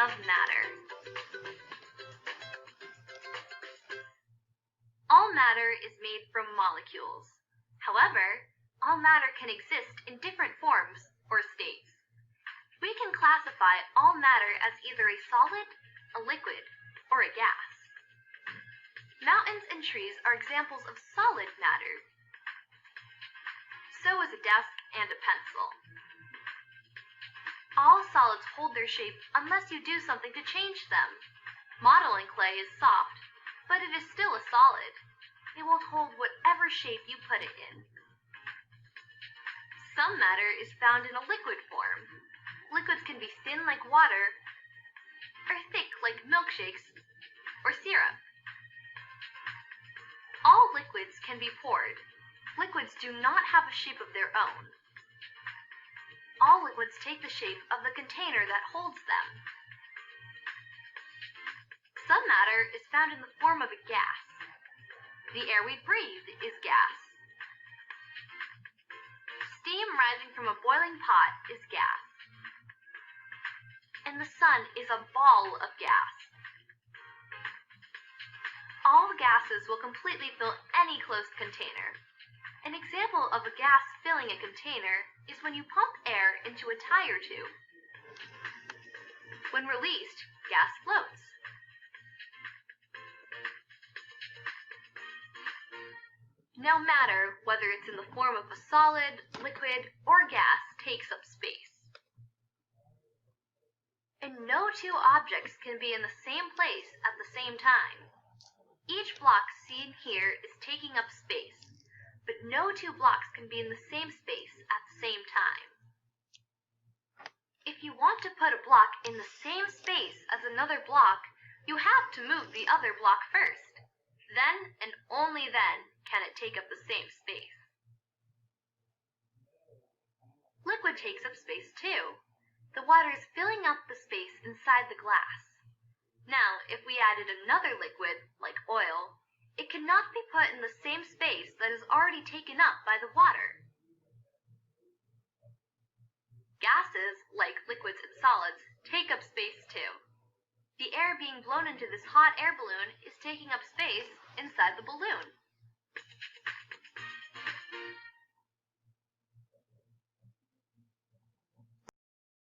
of matter. All matter is made from molecules. However, all matter can exist in different forms or states. We can classify all matter as either a solid, a liquid, or a gas. Mountains and trees are examples of solid matter. So is a desk and a pencil. All solids hold their shape unless you do something to change them. Modeling clay is soft, but it is still a solid. It will hold whatever shape you put it in. Some matter is found in a liquid form. Liquids can be thin like water, or thick like milkshakes or syrup. All liquids can be poured. Liquids do not have a shape of their own. All liquids take the shape of the container that holds them. Some matter is found in the form of a gas. The air we breathe is gas. Steam rising from a boiling pot is gas. And the sun is a ball of gas. All gases will completely fill any closed container. An example of a gas filling a container is when you pump air into a tire tube. When released, gas floats. Now matter, whether it's in the form of a solid, liquid, or gas, takes up space. And no two objects can be in the same place at the same time. Each block seen here is taking up space, but no two blocks can be in the same space at the same time. If you want to put a block in the same space as another block, you have to move the other block first. Then, and only then, can it take up the same space. Liquid takes up space too. The water is filling up the space inside the glass. Now, if we added another liquid, like oil, it cannot be put in the same space that is already taken up by the water. Gases, like liquids and solids, take up space too. The air being blown into this hot air balloon is taking up space inside the balloon.